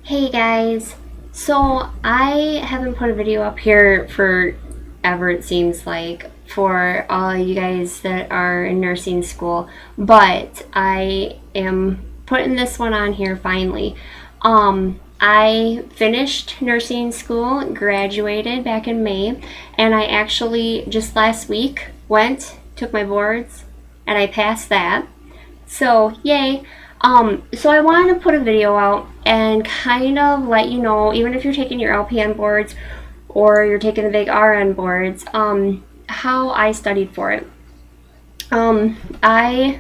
Hey guys, so I haven't put a video up here forever, it seems like, for all of you guys that are in nursing school, but I am putting this one on here finally. I finished nursing school, graduated back in May, and I actually just last week took my boards, and I passed that. So, yay. So I wanted to put a video out and kind of let you know, even if you're taking your LPN boards or you're taking the big RN boards, how I studied for it. I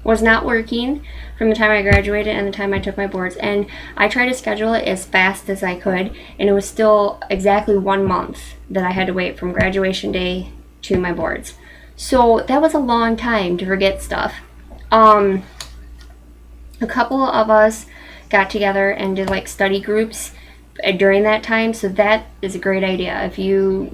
was not working from the time I graduated and the time I took my boards, and I tried to schedule it as fast as I could, and it was still exactly 1 month that I had to wait from graduation day to my boards. So that was a long time to forget stuff. A couple of us got together and did like study groups during that time, so that is a great idea. If you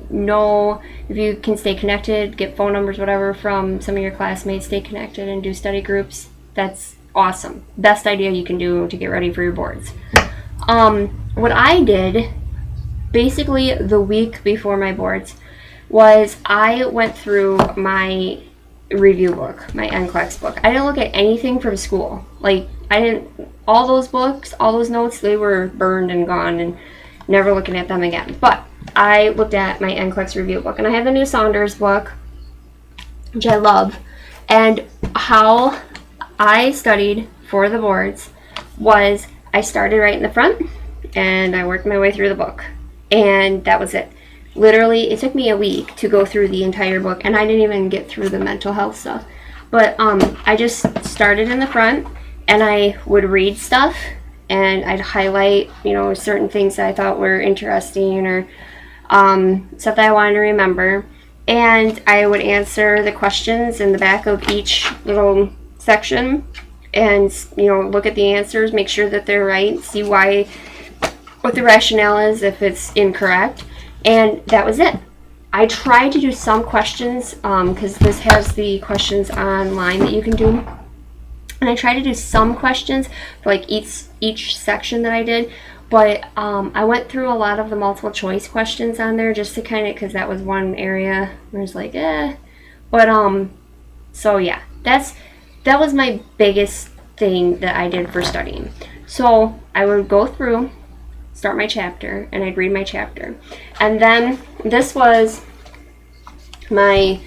can stay connected, get phone numbers, whatever, from some of your classmates, stay connected and do study groups, that's awesome. Best idea you can do to get ready for your boards. What I did basically the week before my boards was I went through my review book, my NCLEX book. I didn't look at anything from school. All those books, all those notes, they were burned and gone and never looking at them again. But I looked at my NCLEX review book, and I have the new Saunders book, which I love. And how I studied for the boards was I started right in the front and I worked my way through the book. And that was it. Literally, it took me a week to go through the entire book, and I didn't even get through the mental health stuff. But I just started in the front, and I would read stuff, and I'd highlight, certain things that I thought were interesting or stuff that I wanted to remember. And I would answer the questions in the back of each little section, and look at the answers, make sure that they're right, see what the rationale is if it's incorrect. And that was it. I tried to do some questions because this has the questions online that you can do. And I tried to do some questions for like each section that I did. But I went through a lot of the multiple choice questions on there just to kind of, because that was one area where I was like, eh. But so yeah, that was my biggest thing that I did for studying. So I would go through, start my chapter, and I'd read my chapter. And then this was my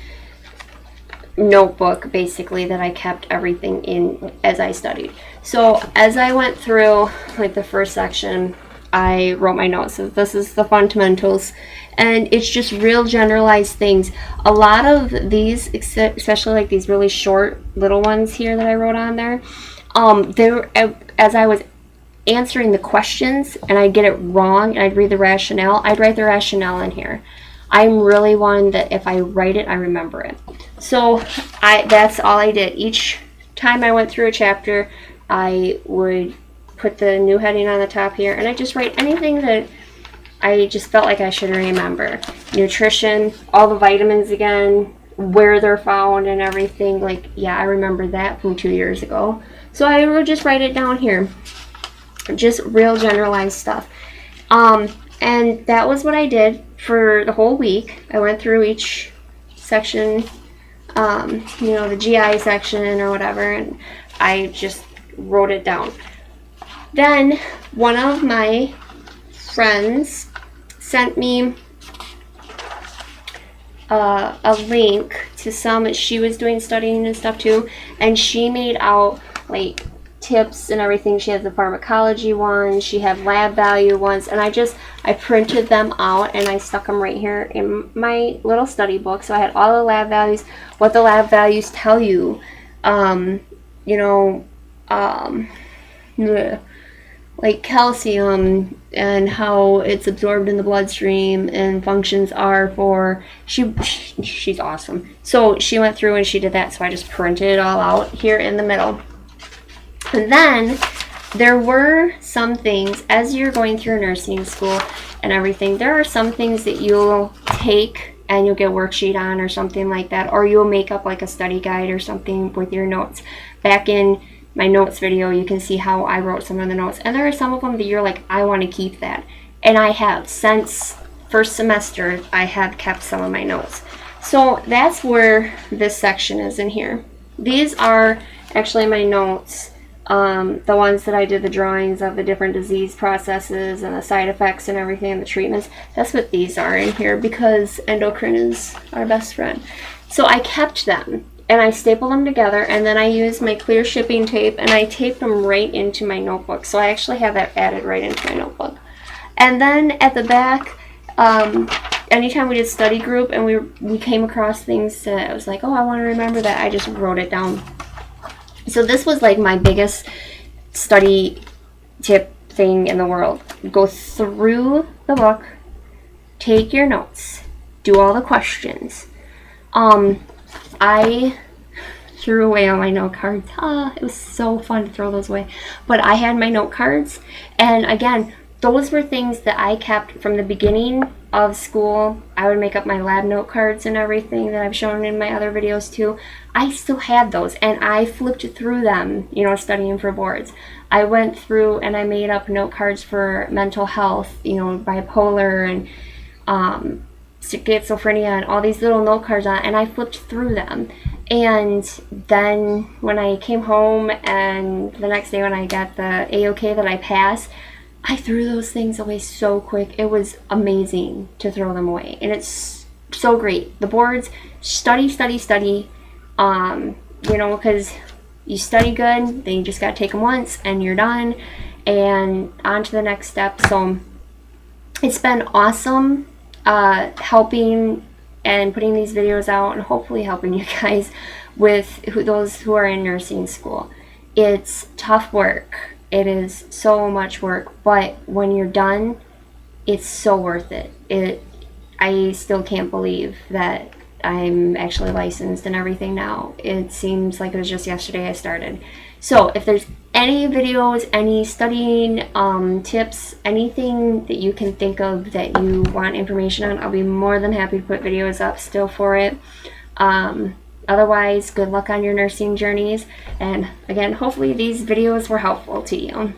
notebook, basically, that I kept everything in as I studied. So as I went through like the first section, I wrote my notes. So this is the fundamentals, and it's just real generalized things. A lot of these, especially like these really short little ones here that I wrote on there, they were, as I was answering the questions and I'd get it wrong and I'd read the rationale, I'd write the rationale in here. I'm really one that if I write it, I remember it. So that's all I did. Each time I went through a chapter, I would put the new heading on the top here, and I just write anything that I just felt like I should remember. Nutrition, all the vitamins again, where they're found and everything. Like, yeah, I remember that from 2 years ago. So I would just write it down here. Just real generalized stuff. And that was what I did for the whole week. I went through each section, the GI section or whatever, and I just wrote it down. Then one of my friends sent me a link to some, she was doing studying and stuff too, and she made out like tips and everything. She has the pharmacology ones, she had lab value ones, and I printed them out and I stuck them right here in my little study book. So I had all the lab values, what the lab values tell you, like calcium and how it's absorbed in the bloodstream and functions are for, she's awesome. So she went through and she did that, so I just printed it all out here in the middle. And then there were some things, as you're going through nursing school and everything, there are some things that you'll take and you'll get a worksheet on or something like that, or you'll make up like a study guide or something with your notes. Back in my notes video, you can see how I wrote some of the notes. And there are some of them that you're like, I want to keep that. And I have. Since first semester, I have kept some of my notes. So that's where this section is in here. These are actually my notes. The ones that I did the drawings of the different disease processes and the side effects and everything and the treatments. That's what these are in here because endocrine is our best friend. So I kept them and I stapled them together, and then I used my clear shipping tape and I taped them right into my notebook. So I actually have that added right into my notebook. And then at the back, anytime we did study group and we came across things that I was like, oh, I want to remember that, I just wrote it down. So this was like my biggest study tip thing in the world. Go through the book, take your notes, do all the questions. I threw away all my note cards. It was so fun to throw those away. But I had my note cards, and again, those were things that I kept from the beginning of school. I would make up my lab note cards and everything that I've shown in my other videos too. I still had those, and I flipped through them, you know, studying for boards. I went through and I made up note cards for mental health, you know, bipolar and schizophrenia and all these little note cards on, and I flipped through them. And then when I came home and the next day when I got the A-OK that I passed, I threw those things away so quick. It was amazing to throw them away. And it's so great. The boards, study, you know, because you study good, then you just got to take them once and you're done and on to the next step. So it's been awesome helping and putting these videos out and hopefully helping you guys with those who are in nursing school. It's tough work. It is so much work, but when you're done, it's so worth it. I still can't believe that I'm actually licensed and everything now. It seems like it was just yesterday I started. So if there's any videos, any studying tips, anything that you can think of that you want information on, I'll be more than happy to put videos up still for it. Otherwise, good luck on your nursing journeys. And again, hopefully these videos were helpful to you.